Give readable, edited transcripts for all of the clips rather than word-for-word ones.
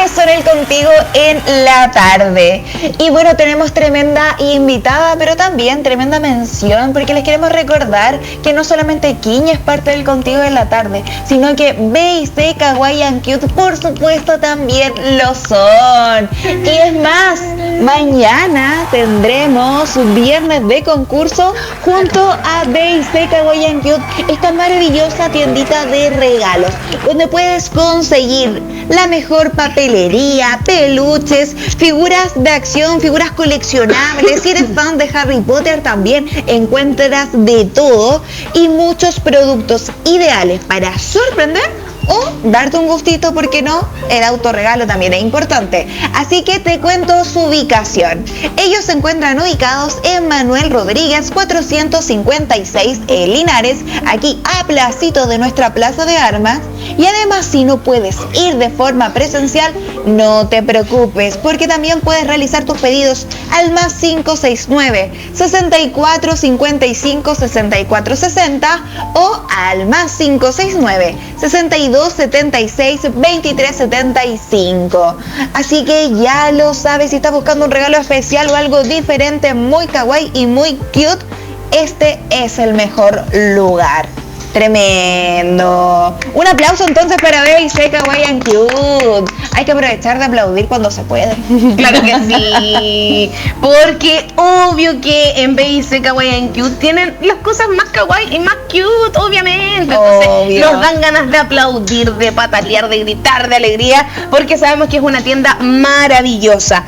Seguimos en el Contigo en la Tarde. Y bueno, tenemos tremenda invitada, pero también tremenda mención, porque les queremos recordar que no solamente Kiña es parte del Contigo en la Tarde, sino que B&C Kawaii and Cute, por supuesto, también lo son. Y es más, mañana tendremos viernes de concurso junto a B&C Kawaii and Cute, esta maravillosa tiendita de regalos, donde puedes conseguir la mejor papelería, peluches, figuras de acción, figuras coleccionables. Si eres fan de Harry Potter, también encuentras de todo y muchos productos ideales para sorprender o darte un gustito, porque no, el autorregalo también es importante. Así que te cuento su ubicación. Ellos se encuentran ubicados en Manuel Rodríguez 456 en Linares, aquí a placito de nuestra plaza de armas. Y además, si no puedes ir de forma presencial, no te preocupes, porque también puedes realizar tus pedidos al más 569 64 55 64 60 o al más 569 62 76 23 75. Así que ya lo sabes, si estás buscando un regalo especial o algo diferente, muy kawaii y muy cute, este es el mejor lugar. Tremendo. Un aplauso entonces para B&C Kawaii and Cute. Hay que aprovechar de aplaudir cuando se puede. Claro que sí, porque obvio que en B&C Kawaii and Cute tienen las cosas más kawaii y más cute, obviamente. Entonces Obvio. nos dan ganas de aplaudir, de patalear, de gritar de alegría, porque sabemos que es una tienda maravillosa.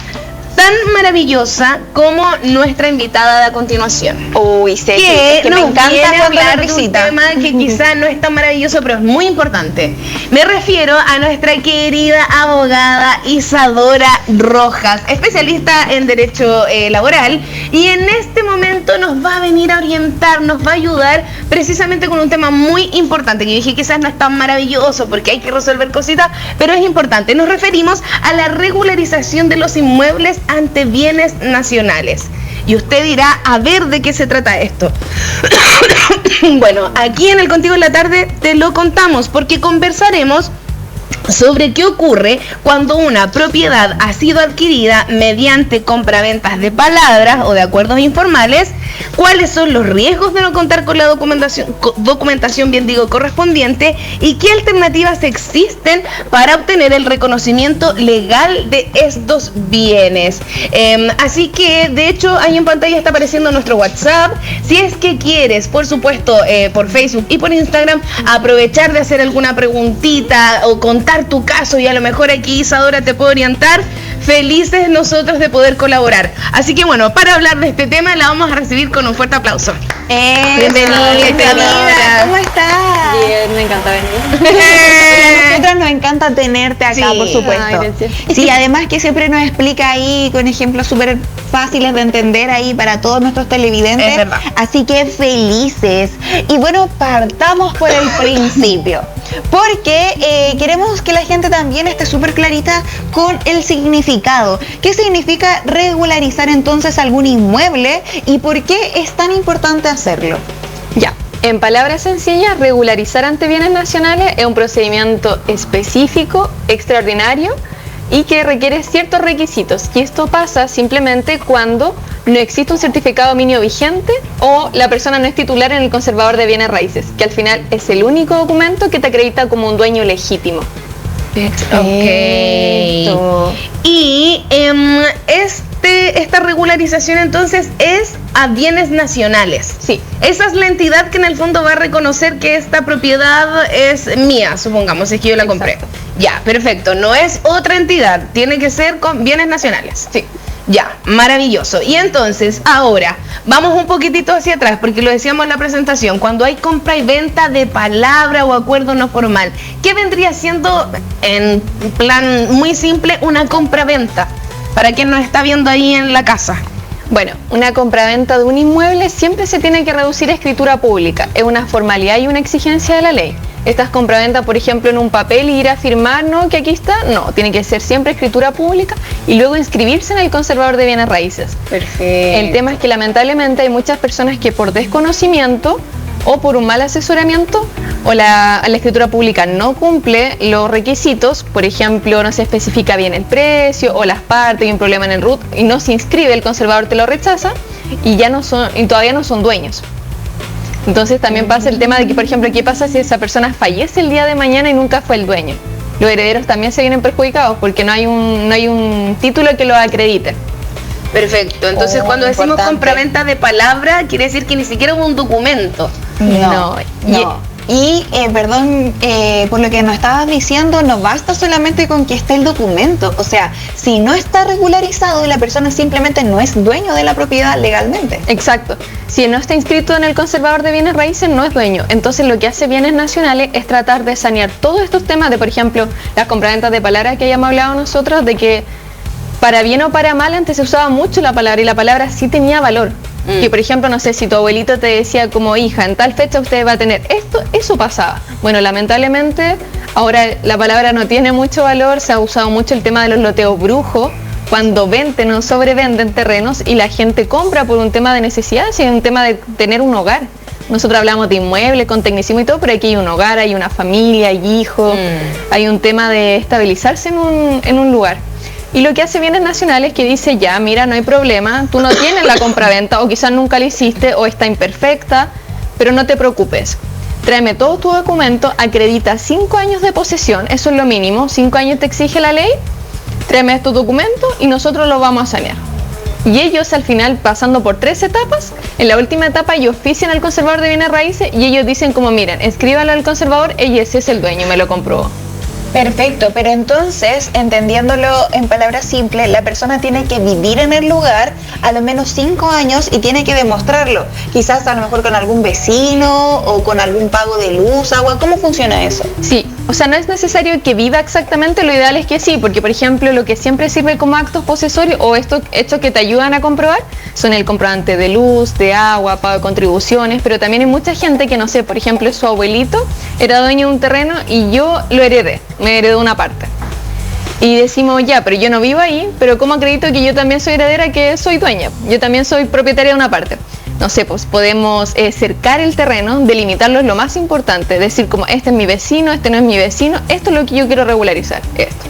Tan maravillosa como nuestra invitada de a continuación. Uy, sé que me nos encanta viene a cuando la hablar de un visita. tema que quizá no es tan maravilloso, pero es muy importante. Me refiero a nuestra querida abogada Isadora Rojas, especialista en Derecho Laboral, y en este momento nos va a venir a orientar, nos va a ayudar precisamente con un tema muy importante, que yo dije quizás no es tan maravilloso porque hay que resolver cositas, pero es importante. Nos referimos a la regularización de los inmuebles ante bienes nacionales. Y usted dirá, a ver de qué se trata esto. Bueno, aquí en el Contigo en la Tarde te lo contamos, porque conversaremos sobre qué ocurre cuando una propiedad ha sido adquirida mediante compraventas de palabras o de acuerdos informales, cuáles son los riesgos de no contar con la documentación correspondiente, y qué alternativas existen para obtener el reconocimiento legal de estos bienes. Así que, de hecho, ahí en pantalla está apareciendo nuestro WhatsApp. Si es que quieres, por supuesto, por Facebook y por Instagram, aprovechar de hacer alguna preguntita o contar tu caso, y a lo mejor aquí Isadora te puede orientar, felices nosotros de poder colaborar. Así que bueno, para hablar de este tema la vamos a recibir con un fuerte aplauso. Bienvenida. ¿Cómo estás? Bien, me encanta venir. A nosotros nos encanta tenerte acá, Sí. por supuesto. Ay, gracias. Sí, además que siempre nos explica ahí con ejemplos súper fáciles de entender ahí para todos nuestros televidentes. Es verdad. Así que felices. Y bueno, partamos por el principio, porque queremos que la gente también esté súper clarita con el significado. ¿Qué significa regularizar entonces algún inmueble y por qué es tan importante hacerlo? Ya, en palabras sencillas, regularizar ante bienes nacionales es un procedimiento específico, extraordinario y que requiere ciertos requisitos. Y esto pasa simplemente cuando no existe un certificado dominio vigente o la persona no es titular en el conservador de bienes raíces, que al final es el único documento que te acredita como un dueño legítimo. Ok. Y esta regularización entonces es a bienes nacionales. Sí. Esa es la entidad que en el fondo va a reconocer que esta propiedad es mía, supongamos, es que yo la compré. Exacto. Ya, perfecto. No es otra entidad, tiene que ser con bienes nacionales. Sí. Ya, maravilloso. Y entonces, ahora, vamos un poquitito hacia atrás, porque lo decíamos en la presentación, cuando hay compra y venta de palabra o acuerdo no formal, ¿qué vendría siendo, en plan muy simple, una compra-venta? Para quien nos está viendo ahí en la casa. Bueno, una compraventa de un inmueble siempre se tiene que reducir a escritura pública. Es una formalidad y una exigencia de la ley. Estas compraventas, por ejemplo, en un papel y ir a firmar, ¿no? Que aquí está, no, tiene que ser siempre escritura pública y luego inscribirse en el conservador de bienes raíces. Perfecto. El tema es que lamentablemente hay muchas personas que por desconocimiento o por un mal asesoramiento, o la escritura pública no cumple los requisitos, por ejemplo, no se especifica bien el precio o las partes, hay un problema en el RUT y no se inscribe, el conservador te lo rechaza y todavía no son dueños. Entonces también pasa el tema de que, por ejemplo, ¿qué pasa si esa persona fallece el día de mañana y nunca fue el dueño? Los herederos también se vienen perjudicados porque no hay un título que lo acredite. Perfecto, entonces cuando decimos compraventa de palabra, quiere decir que ni siquiera hubo un documento. No. Y, perdón, por lo que nos estabas diciendo, no basta solamente con que esté el documento. O sea, si no está regularizado y la persona simplemente no es dueño de la propiedad legalmente. Exacto. Si no está inscrito en el conservador de bienes raíces, no es dueño. Entonces lo que hace Bienes Nacionales es tratar de sanear todos estos temas de, por ejemplo, las compraventas de palabra que hayamos hablado nosotros, de que para bien o para mal antes se usaba mucho la palabra y la palabra sí tenía valor. Que por ejemplo, no sé, si tu abuelito te decía como hija, en tal fecha usted va a tener esto, eso pasaba. Bueno, lamentablemente ahora la palabra no tiene mucho valor, se ha usado mucho el tema de los loteos brujos, cuando venden o sobrevenden terrenos y la gente compra por un tema de necesidad, sino un tema de tener un hogar. Nosotros hablamos de inmuebles con tecnicismo y todo, pero aquí hay un hogar, hay una familia, hay hijos, hay un tema de estabilizarse en un lugar. Y lo que hace Bienes Nacionales es que dice, ya, mira, no hay problema, tú no tienes la compraventa o quizás nunca la hiciste o está imperfecta, pero no te preocupes. Tráeme todos tus documentos, acredita 5 años de posesión, eso es lo mínimo, 5 años te exige la ley, tráeme estos documentos y nosotros los vamos a sanear. Y ellos al final, pasando por 3 etapas, en la última etapa ellos ofician al conservador de bienes raíces y ellos dicen como, miren, escríbalo al conservador, ese es el dueño, me lo comprobó. Perfecto, pero entonces, entendiéndolo en palabras simples, la persona tiene que vivir en el lugar a lo menos 5 años y tiene que demostrarlo. Quizás a lo mejor con algún vecino o con algún pago de luz, agua. ¿Cómo funciona eso? Sí, o sea, no es necesario que viva exactamente, lo ideal es que sí, porque por ejemplo lo que siempre sirve como actos posesorios o estos hechos que te ayudan a comprobar son el comprobante de luz, de agua, pago de contribuciones, pero también hay mucha gente que, no sé, por ejemplo, su abuelito era dueño de un terreno y yo lo heredé. Me heredó una parte. Y decimos, ya, pero yo no vivo ahí, pero ¿cómo acredito que yo también soy heredera, que soy dueña? Yo también soy propietaria de una parte. No sé, pues podemos cercar el terreno, delimitarlo es lo más importante, decir como, este es mi vecino, este no es mi vecino, esto es lo que yo quiero regularizar, esto.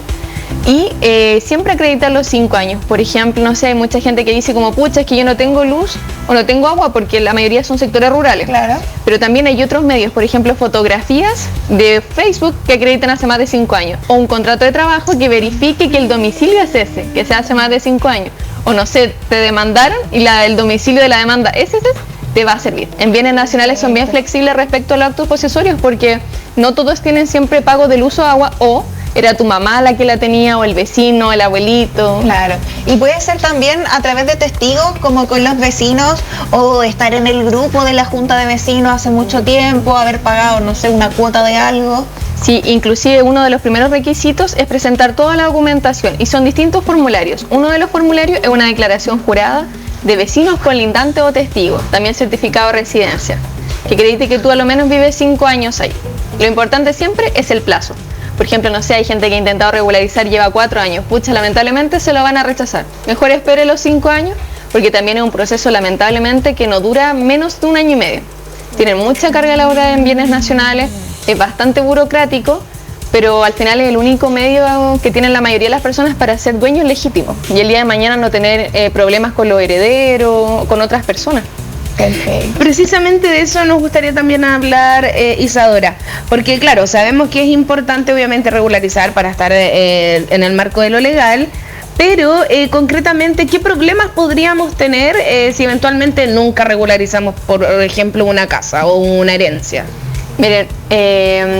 Y siempre acreditar los 5 años. Por ejemplo, no sé, hay mucha gente que dice como, pucha, es que yo no tengo luz o no tengo agua porque la mayoría son sectores rurales. Claro. Pero también hay otros medios, por ejemplo, fotografías de Facebook que acreditan hace más de 5 años. O un contrato de trabajo que verifique que el domicilio es ese, que se hace más de 5 años. O no sé, te demandaron y el domicilio de la demanda es ese, te va a servir. En bienes nacionales son bien flexibles respecto a los actos posesorios porque no todos tienen siempre pago del uso de agua o era tu mamá la que la tenía o el vecino, el abuelito. Claro. Y puede ser también a través de testigos como con los vecinos o estar en el grupo de la junta de vecinos hace mucho tiempo, haber pagado, no sé, una cuota de algo. Sí, inclusive uno de los primeros requisitos es presentar toda la documentación y son distintos formularios. Uno de los formularios es una declaración jurada de vecinos colindantes o testigos, también certificado de residencia, que acredite que tú a lo menos vives 5 años ahí. Lo importante siempre es el plazo. Por ejemplo, no sé, hay gente que ha intentado regularizar, lleva 4 años. Pucha, lamentablemente se lo van a rechazar. Mejor espere los 5 años, porque también es un proceso lamentablemente que no dura menos de 1 año y medio. Tienen mucha carga laboral en bienes nacionales, es bastante burocrático, pero al final es el único medio que tienen la mayoría de las personas para ser dueños legítimos. Y el día de mañana no tener problemas con los herederos o con otras personas. Okay. Precisamente de eso nos gustaría también hablar, Isadora, porque claro, sabemos que es importante obviamente regularizar para estar en el marco de lo legal, pero concretamente, ¿qué problemas podríamos tener si eventualmente nunca regularizamos, por ejemplo, una casa o una herencia? Miren,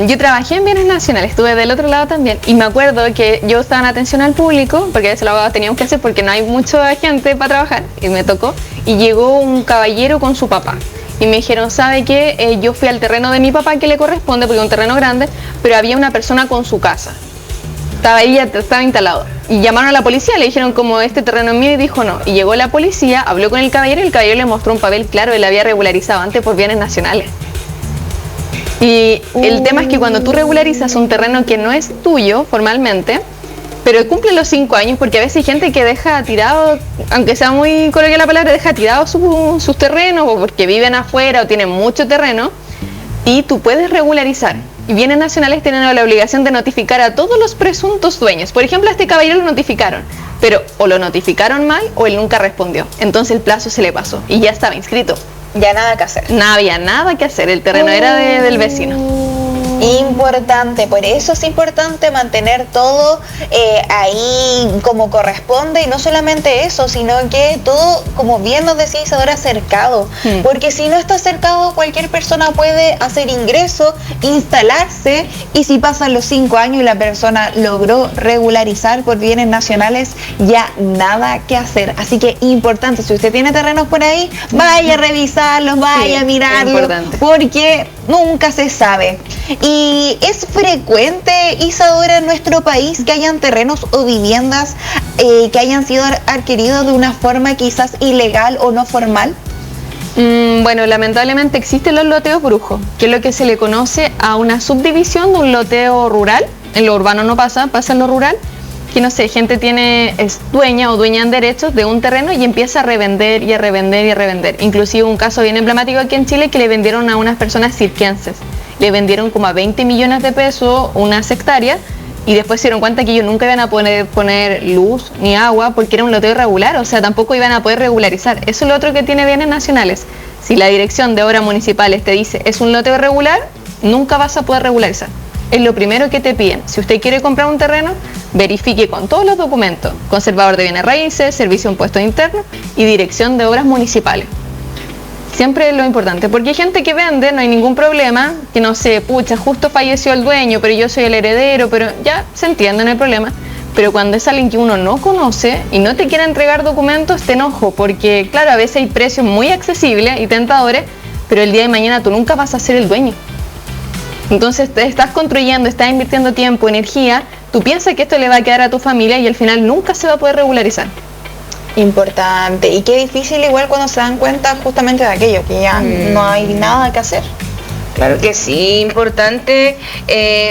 yo trabajé en bienes nacionales, estuve del otro lado también y me acuerdo que yo estaba en atención al público, porque a veces lo teníamos que hacer porque no hay mucha gente para trabajar y me tocó, y llegó un caballero con su papá y me dijeron, ¿sabe qué? Yo fui al terreno de mi papá que le corresponde porque es un terreno grande, pero había una persona con su casa, estaba instalado y llamaron a la policía, le dijeron como este terreno es mío y dijo no, y llegó la policía, habló con el caballero y el caballero le mostró un papel claro, él había regularizado antes por bienes nacionales. Y el tema es que cuando tú regularizas un terreno que no es tuyo formalmente, pero cumple los 5 años, porque a veces hay gente que deja tirado, aunque sea muy coloquial la palabra, deja tirado sus terrenos o porque viven afuera o tienen mucho terreno, y tú puedes regularizar. Y bienes nacionales tienen la obligación de notificar a todos los presuntos dueños. Por ejemplo, a este caballero lo notificaron, pero o lo notificaron mal o él nunca respondió. Entonces el plazo se le pasó y ya estaba inscrito. Ya nada que hacer. No había nada que hacer, el terreno era del vecino. Importante, por eso es importante mantener todo ahí como corresponde, y no solamente eso, sino que todo, como bien nos decía Isadora, cercado, porque si no está cercado, cualquier persona puede hacer ingreso, instalarse, y si pasan los 5 años y la persona logró regularizar por bienes nacionales, ya nada que hacer. Así que importante, si usted tiene terrenos por ahí, vaya a revisarlos, vaya a mirarlos, porque nunca se sabe. Y es frecuente, Isadora, en nuestro país que hayan terrenos o viviendas que hayan sido adquiridos de una forma quizás ilegal o no formal. Bueno, lamentablemente existen los loteos brujos, que es lo que se le conoce a una subdivisión de un loteo rural. En lo urbano no pasa, pasa en lo rural, que no sé, gente es dueña o dueña en derechos de un terreno y empieza a revender y a revender y a revender. Inclusive un caso bien emblemático aquí en Chile que le vendieron a unas personas cirquenses. Le vendieron como a 20 millones de pesos unas hectáreas y después se dieron cuenta que ellos nunca iban a poner luz ni agua porque era un loteo irregular, o sea, tampoco iban a poder regularizar. Eso es lo otro que tiene bienes nacionales. Si la Dirección de Obras Municipales te dice es un loteo irregular, nunca vas a poder regularizar. Es lo primero que te piden. Si usted quiere comprar un terreno, verifique con todos los documentos: conservador de bienes raíces, servicio de impuestos internos y Dirección de Obras Municipales. Siempre es lo importante, porque hay gente que vende, no hay ningún problema, que no sé, pucha, justo falleció el dueño, pero yo soy el heredero, pero ya se entiende, no hay problema. Pero cuando es alguien que uno no conoce y no te quiere entregar documentos, te enojo, porque claro, a veces hay precios muy accesibles y tentadores, pero el día de mañana tú nunca vas a ser el dueño. Entonces te estás construyendo, estás invirtiendo tiempo, energía, tú piensas que esto le va a quedar a tu familia y al final nunca se va a poder regularizar. Importante, y qué difícil igual cuando se dan cuenta justamente de aquello, que ya no hay nada que hacer. Claro que sí, importante.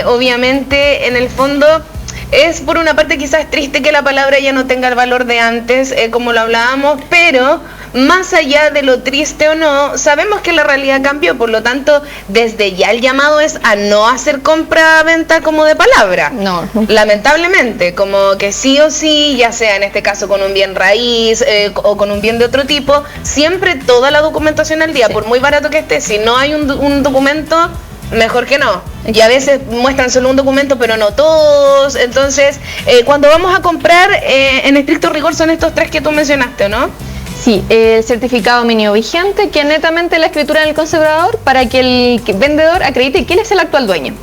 Obviamente, en el fondo, es por una parte quizás triste que la palabra ya no tenga el valor de antes, como lo hablábamos, pero más allá de lo triste o no, sabemos que la realidad cambió, por lo tanto, desde ya el llamado es a no hacer compra-venta como de palabra. No. Lamentablemente, como que sí o sí, ya sea en este caso con un bien raíz o con un bien de otro tipo, siempre toda la documentación al día, Sí. por muy barato que esté, si no hay un documento, mejor que no. Y a veces muestran solo un documento, pero no todos. Entonces, cuando vamos a comprar, en estricto rigor son estos 3 que tú mencionaste, ¿no? Sí, el certificado mínimo vigente, que es netamente la escritura del conservador para que el vendedor acredite que él es el actual dueño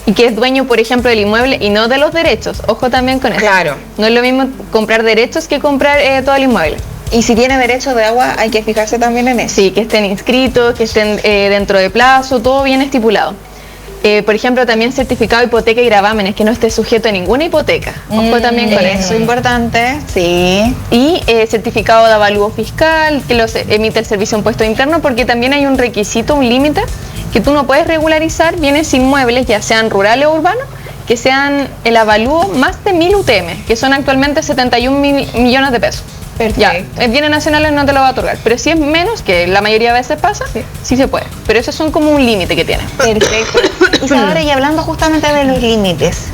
y que es dueño, por ejemplo, del inmueble y no de los derechos. Ojo también con eso. Claro. No es lo mismo comprar derechos que comprar todo el inmueble. Y si tiene derecho de agua, hay que fijarse también en eso. Sí, que estén inscritos, que estén dentro de plazo, todo bien estipulado. Por ejemplo, también certificado de hipoteca y gravámenes, que no esté sujeto a ninguna hipoteca. Ojo también con Eso eso. es importante, sí. Y certificado de avalúo fiscal, que los emite el Servicio de Impuestos Internos, porque también hay un requisito, un límite, que tú no puedes regularizar bienes inmuebles, ya sean rurales o urbanos, que sean el avalúo más de 1000 UTM, que son actualmente 71 millones de pesos. Perfecto. Ya, en bienes nacionales no te lo va a otorgar, pero si es menos, que la mayoría de veces pasa, sí se puede. Pero esos son como un límite que tiene. Perfecto. Isadora, y hablando justamente de los límites,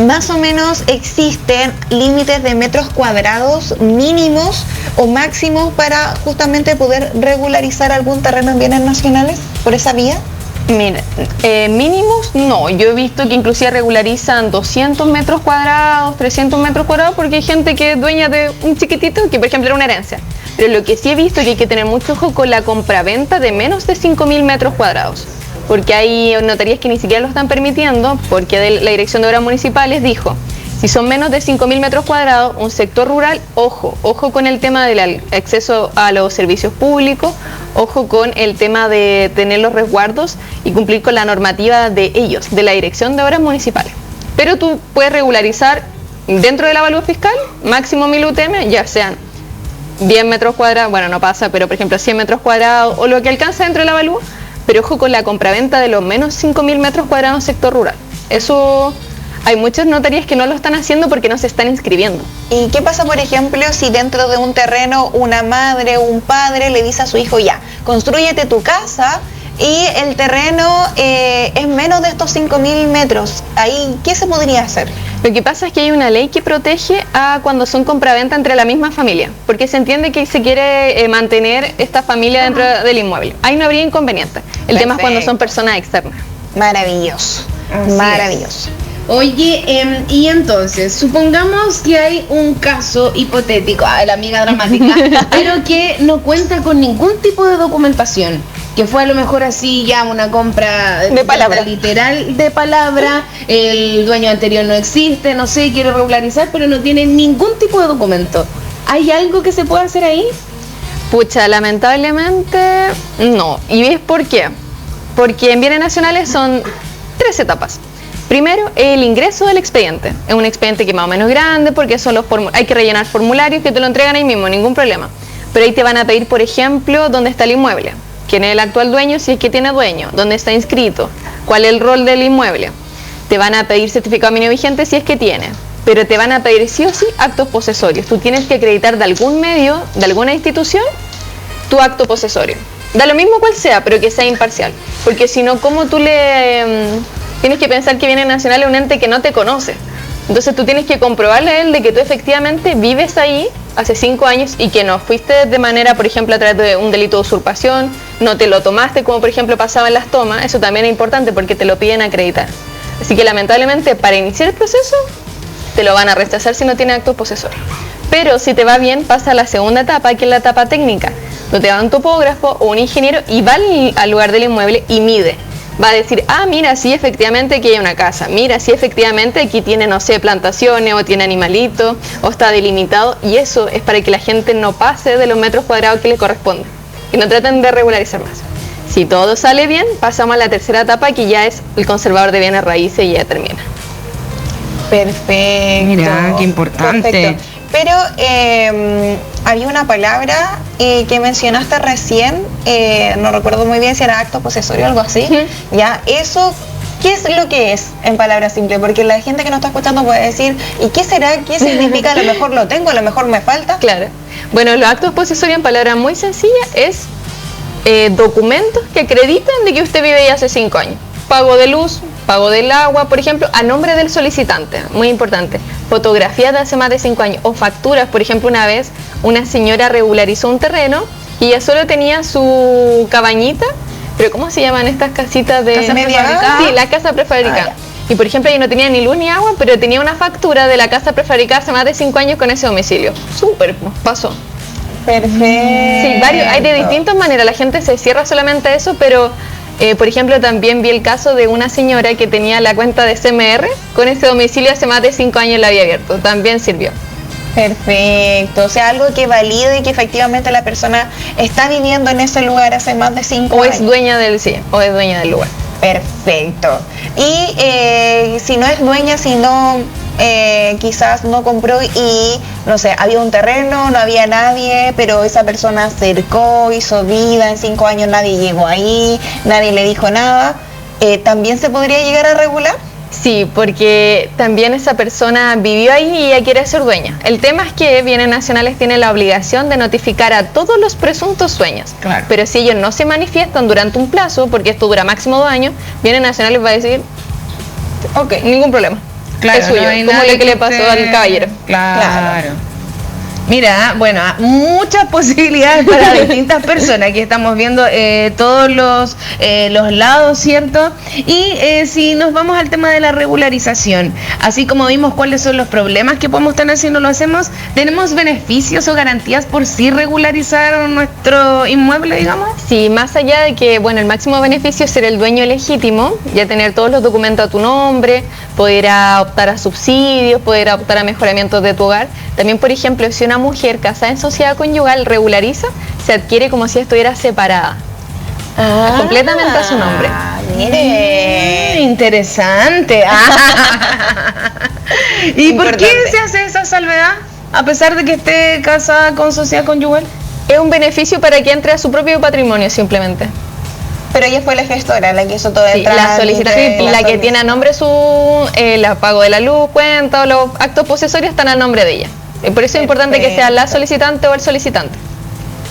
más o menos existen límites de metros cuadrados mínimos o máximos para justamente poder regularizar algún terreno en bienes nacionales por esa vía. Mira, mínimos no, yo he visto que inclusive regularizan 200 metros cuadrados, 300 metros cuadrados, porque hay gente que es dueña de un chiquitito, que por ejemplo era una herencia. Pero lo que sí he visto es que hay que tener mucho ojo con la compraventa de menos de 5.000 metros cuadrados, porque hay notarías que ni siquiera lo están permitiendo, porque la Dirección de Obras Municipales dijo, si son menos de 5.000 metros cuadrados, un sector rural, ojo con el tema del acceso a los servicios públicos, ojo con el tema de tener los resguardos y cumplir con la normativa de ellos, de la Dirección de Obras Municipales. Pero tú puedes regularizar dentro del avalúo fiscal, máximo 1000 UTM, ya sean 10 metros cuadrados, bueno, no pasa, pero por ejemplo 100 metros cuadrados o lo que alcanza dentro del avalúo, pero ojo con la compraventa de los menos 5.000 metros cuadrados en sector rural. Eso... Hay muchas notarías que no lo están haciendo porque no se están inscribiendo. ¿Y qué pasa, por ejemplo, si dentro de un terreno una madre o un padre le dice a su hijo, ya, constrúyete tu casa y el terreno es menos de estos 5.000 metros. Ahí, ¿qué se podría hacer? Lo que pasa es que hay una ley que protege a cuando son compraventa entre la misma familia, porque se entiende que se quiere mantener esta familia dentro del inmueble. Ahí no habría inconveniente. El tema es cuando son personas externas. Maravilloso, Así maravilloso. Oye, y entonces, supongamos que hay un caso hipotético, la amiga dramática, pero que no cuenta con ningún tipo de documentación, que fue a lo mejor así ya una compra De palabra. literal de palabra, el dueño anterior no existe, no sé, quiere regularizar, pero no tiene ningún tipo de documento. ¿Hay algo que se pueda hacer ahí? Pucha, lamentablemente no. ¿Y ves por qué? Porque en bienes nacionales son 3 etapas. Primero, el ingreso del expediente. Es un expediente que es más o menos grande porque son hay que rellenar formularios que te lo entregan ahí mismo, ningún problema. Pero ahí te van a pedir, por ejemplo, dónde está el inmueble, quién es el actual dueño, si es que tiene dueño, dónde está inscrito, cuál es el rol del inmueble. Te van a pedir certificado de dominio vigente si es que tiene, pero te van a pedir sí o sí actos posesorios. Tú tienes que acreditar de algún medio, de alguna institución, tu acto posesorio. Da lo mismo cual sea, pero que sea imparcial. Porque si no, ¿cómo tú tienes que pensar que Bienes Nacionales es un ente que no te conoce? Entonces tú tienes que comprobarle a él de que tú efectivamente vives ahí hace 5 años y que no fuiste de manera, por ejemplo, a través de un delito de usurpación, no te lo tomaste como por ejemplo pasaba en las tomas. Eso también es importante porque te lo piden acreditar. Así que lamentablemente para iniciar el proceso te lo van a rechazar si no tiene actos posesorios. Pero si te va bien, pasa a la segunda etapa, que es la etapa técnica, donde va un topógrafo o un ingeniero y va al lugar del inmueble y mide. Va a decir, mira, sí, efectivamente aquí hay una casa, mira, sí, efectivamente aquí tiene, no sé, plantaciones o tiene animalitos o está delimitado, y eso es para que la gente no pase de los metros cuadrados que le corresponden y no traten de regularizar más. Si todo sale bien, pasamos a la tercera etapa, que ya es el conservador de bienes raíces, y ya termina. Perfecto. Mira, qué importante. Perfecto. Pero había una palabra que mencionaste recién, no recuerdo muy bien si era acto posesorio o algo así. Ya, eso, ¿qué es lo que es en palabras simples? Porque la gente que nos está escuchando puede decir, ¿y qué será? ¿Qué significa? A lo mejor lo tengo, a lo mejor me falta. Claro. Bueno, los actos posesorios en palabras muy sencillas es documentos que acreditan de que usted vive ahí hace 5 años. Pago de luz, pago del agua, por ejemplo, a nombre del solicitante, muy importante. Fotografías de hace más de 5 años o facturas. Por ejemplo, una vez una señora regularizó un terreno y ella solo tenía su cabañita, pero ¿cómo se llaman estas casitas de ¿Casa prefabricada? Sí, la casa prefabricada. Y por ejemplo, ella no tenía ni luz ni agua, pero tenía una factura de la casa prefabricada hace más de 5 años con ese domicilio. Súper, pasó. Perfecto. Sí, hay de distintas maneras. La gente se cierra solamente a eso, pero por ejemplo, también vi el caso de una señora que tenía la cuenta de CMR con ese domicilio hace más de 5 años, la había abierto. También sirvió. Perfecto. O sea, algo que valide que efectivamente la persona está viviendo en ese lugar hace más de 5 años. O es dueña del lugar. Perfecto. Y si no es dueña, sino quizás no compró y, no sé, había un terreno, no había nadie, pero esa persona acercó, hizo vida, en 5 años nadie llegó ahí, nadie le dijo nada, ¿también se podría llegar a regular? Sí, porque también esa persona vivió ahí y ella quiere ser dueña. El tema es que Bienes Nacionales tiene la obligación de notificar a todos los presuntos dueños. Claro. Pero si ellos no se manifiestan durante un plazo, porque esto dura máximo 2 años, Bienes Nacionales va a decir, ok, ningún problema. Claro, es suyo, no hay como nadie lo que le pasó al caballero. Claro. Mira, bueno, muchas posibilidades para distintas personas. Aquí estamos viendo todos los lados, ¿cierto? Y si nos vamos al tema de la regularización, así como vimos cuáles son los problemas que podemos tener si no lo hacemos, ¿tenemos beneficios o garantías por sí regularizar nuestro inmueble, digamos? Sí, más allá de que, bueno, el máximo beneficio es ser el dueño legítimo, ya tener todos los documentos a tu nombre, poder optar a subsidios, poder optar a mejoramientos de tu hogar. También, por ejemplo, si una mujer casada en sociedad conyugal regulariza, se adquiere como si estuviera separada. Completamente a su nombre. Mire. Interesante. ¿Y por qué Importante. se hace esa salvedad? A pesar de que esté casada con sociedad conyugal. Es un beneficio para que entre a su propio patrimonio, simplemente. Pero ella fue la gestora, la que hizo todo el Sí, la trámite, solicitante, la que tiene a nombre el pago de la luz, cuenta o los actos posesorios están a nombre de ella. Por eso es importante que sea la solicitante o el solicitante.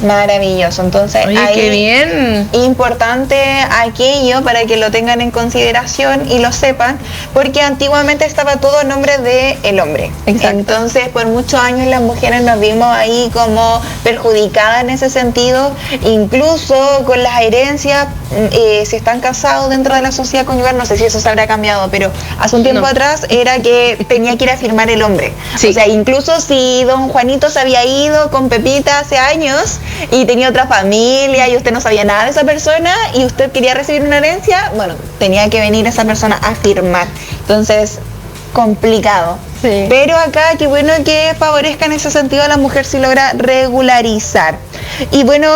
Maravilloso. Entonces, Oye, ahí qué bien. importante aquello para que lo tengan en consideración y lo sepan, porque antiguamente estaba todo a nombre del hombre. Exacto. Entonces, por muchos años las mujeres nos vimos ahí como perjudicadas en ese sentido, incluso con las herencias, si están casados dentro de la sociedad conyugal, no sé si eso se habrá cambiado, pero hace un tiempo No. atrás era que tenía que ir a firmar el hombre. Sí. O sea, incluso si don Juanito se había ido con Pepita hace años y tenía otra familia y usted no sabía nada de esa persona y usted quería recibir una herencia, bueno, tenía que venir esa persona a firmar. Entonces, complicado. Sí. Pero acá, qué bueno que favorezca en ese sentido a la mujer si logra regularizar. Y bueno,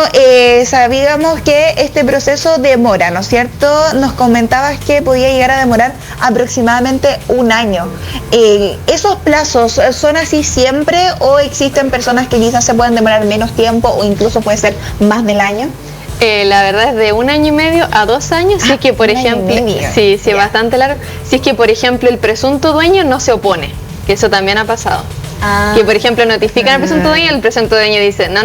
sabíamos que este proceso demora, ¿no es cierto? Nos comentabas que podía llegar a demorar aproximadamente un año. ¿Esos plazos son así siempre o existen personas que quizás se pueden demorar menos tiempo o incluso puede ser más del año? La verdad es de 1 año y medio a 2 años, si es que por 1 año y ejemplo, medio. sí, es Ya. bastante largo, si es que por ejemplo el presunto dueño no se opone, que eso también ha pasado. Que por ejemplo notifican al presunto dueño y el presunto dueño dice, no,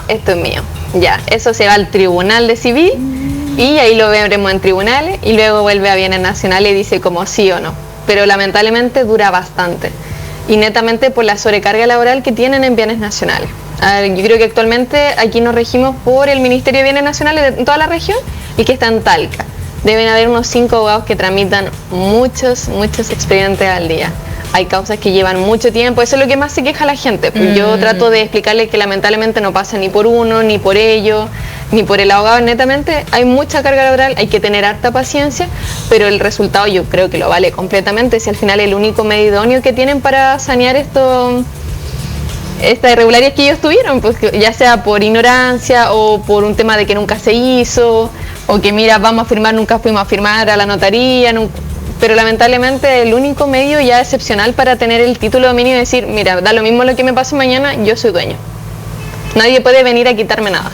esto es mío. Ya, eso se va al tribunal de civil y ahí lo veremos en tribunales y luego vuelve a bienes nacionales y dice como sí o no. Pero lamentablemente dura bastante y netamente por la sobrecarga laboral que tienen en bienes nacionales. A ver, yo creo que actualmente aquí nos regimos por el Ministerio de Bienes Nacionales de toda la región y que está en Talca. Deben haber unos 5 abogados que tramitan muchos expedientes al día. Hay causas que llevan mucho tiempo, eso es lo que más se queja la gente. Pues yo trato de explicarle que lamentablemente no pasa ni por uno, ni por ello, ni por el abogado. Netamente hay mucha carga laboral, hay que tener harta paciencia, pero el resultado yo creo que lo vale completamente. Si al final el único medio idóneo que tienen para sanear estas irregularidades que ellos tuvieron, pues ya sea por ignorancia o por un tema de que nunca se hizo, o que mira, vamos a firmar, nunca fuimos a firmar a la notaría, pero lamentablemente el único medio ya excepcional para tener el título de dominio y decir, mira, da lo mismo lo que me pase mañana, yo soy dueño. Nadie puede venir a quitarme nada.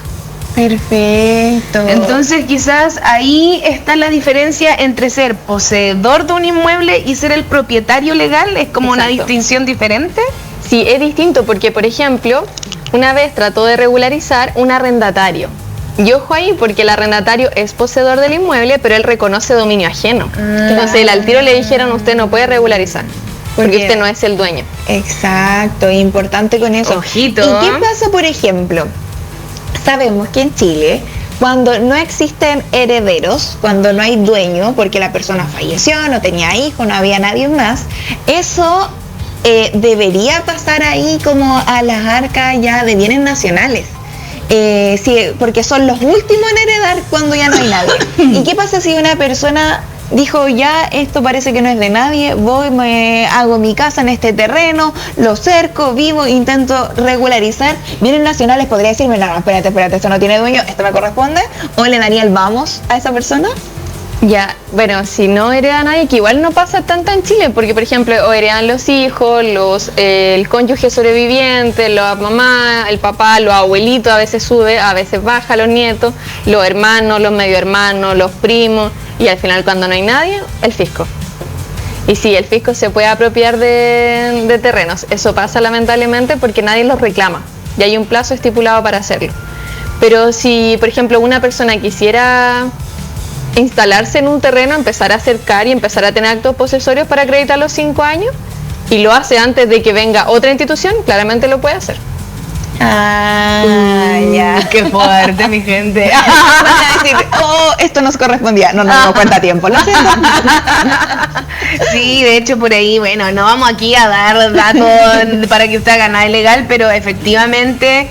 Perfecto. Entonces quizás ahí está la diferencia entre ser poseedor de un inmueble y ser el propietario legal. Es como una Exacto. distinción diferente. Sí, es distinto porque, por ejemplo, una vez trató de regularizar un arrendatario. Y ojo ahí, porque el arrendatario es poseedor del inmueble, pero él reconoce dominio ajeno. Entonces, al tiro le dijeron, usted no puede regularizar, porque Porque- usted no es el dueño. Exacto, importante con eso. Ojito. ¿Y qué pasa, por ejemplo? Sabemos que en Chile, cuando no existen herederos, cuando no hay dueño, porque la persona falleció, no tenía hijos, no había nadie más, eso debería pasar ahí como a las arcas ya de bienes nacionales. Sí, porque son los últimos en heredar cuando ya no hay nadie. ¿Y qué pasa si una persona dijo, ya esto parece que no es de nadie, voy, me hago mi casa en este terreno, lo cerco, vivo, intento regularizar? Bienes nacionales podría decirme, no, espérate, esto no tiene dueño, esto me corresponde, o le daría el vamos a esa persona. Ya, bueno, si no hereda a nadie, que igual no pasa tanto en Chile, porque por ejemplo, o heredan los hijos, el cónyuge sobreviviente, la mamá, el papá, los abuelitos, a veces sube, a veces baja, los nietos, los hermanos, los medio hermanos, los primos, y al final cuando no hay nadie, el fisco. Y sí, el fisco se puede apropiar de terrenos, eso pasa lamentablemente porque nadie los reclama, y hay un plazo estipulado para hacerlo. Pero si, por ejemplo, una persona quisiera instalarse en un terreno, empezar a acercar y empezar a tener actos posesorios para acreditar los 5 años y lo hace antes de que venga otra institución, claramente lo puede hacer. Ah, ya. Qué fuerte, mi gente. Van a decir, oh, esto nos correspondía. No cuenta tiempo, lo siento. Sí, de hecho por ahí, bueno, no vamos aquí a dar datos para que usted haga nada ilegal, pero efectivamente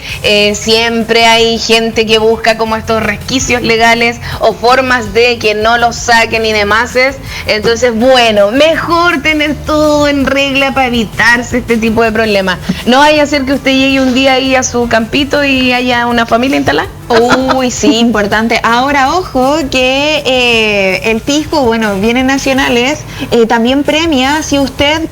siempre hay gente que busca como estos resquicios legales o formas de que no los saquen y demás. Entonces, bueno, mejor tener todo en regla para evitarse este tipo de problemas. No vaya a ser que usted llegue un día ahí a su campito y haya una familia instalada. Uy, sí, importante. Ahora, ojo, que el fisco, bueno, bienes nacionales, también premia si usted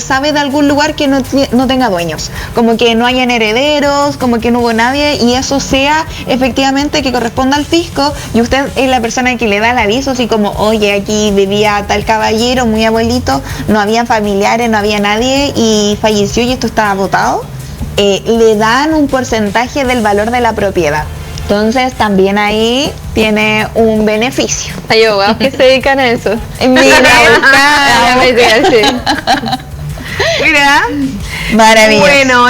sabe de algún lugar que no tenga dueños, como que no hayan herederos, como que no hubo nadie, y eso sea efectivamente que corresponda al fisco, y usted es la persona que le da el aviso, así como, oye, aquí vivía tal caballero, muy abuelito, no había familiares, no había nadie, y falleció y esto estaba votado. le dan un porcentaje del valor de la propiedad. Entonces también ahí tiene un beneficio. Hay abogados que se dedican a eso. Mira, A meterse. Mira. maravilloso. Bueno,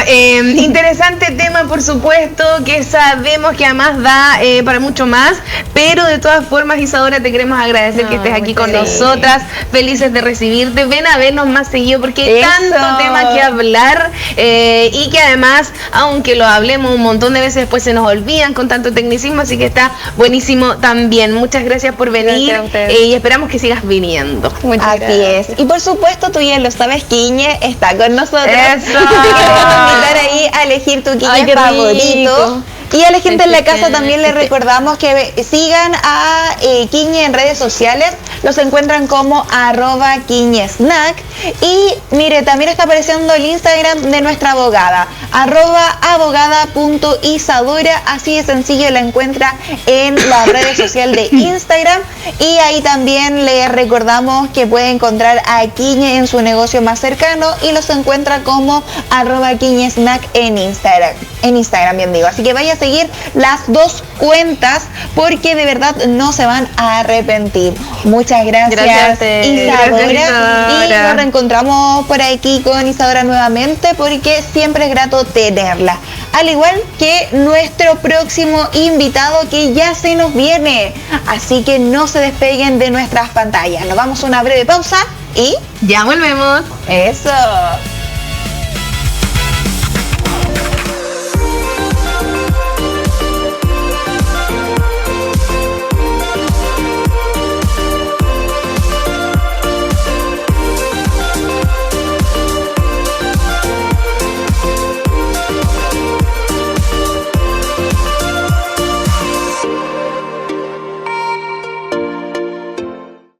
interesante tema, por supuesto, que sabemos que además da para mucho más, pero de todas formas, Isadora, te queremos agradecer que estés aquí con nosotras, felices de recibirte. Ven a vernos más seguido porque hay tanto tema que hablar y que además, aunque lo hablemos un montón de veces, después se nos olvidan con tanto tecnicismo, así que está buenísimo también. Muchas gracias por venir y esperamos que sigas viniendo. Así es. Y por supuesto, tú ya lo sabes, Quiñe está con nosotros. Eso. Te queremos invitar ahí a elegir tu Quiñe favorito. Y a la gente en la casa también les recordamos que sigan a Quiñe en redes sociales. Los encuentran como @quiñesnack. Y mire, también está apareciendo el Instagram de nuestra abogada, @abogada.isadora. Así de sencillo, la encuentra en la red social de Instagram. Y ahí también les recordamos que puede encontrar a Quiñe en su negocio más cercano y los encuentra como @quiñesnack en Instagram, bien digo. Así que vaya a seguir las dos cuentas porque de verdad no se van a arrepentir. Muchas gracias, Isadora. Gracias, Isadora. Y nos reencontramos por aquí con Isadora nuevamente porque siempre es grato tenerla. Al igual que nuestro próximo invitado que ya se nos viene. Así que no se despeguen de nuestras pantallas. Nos vamos a una breve pausa y Ya volvemos. eso.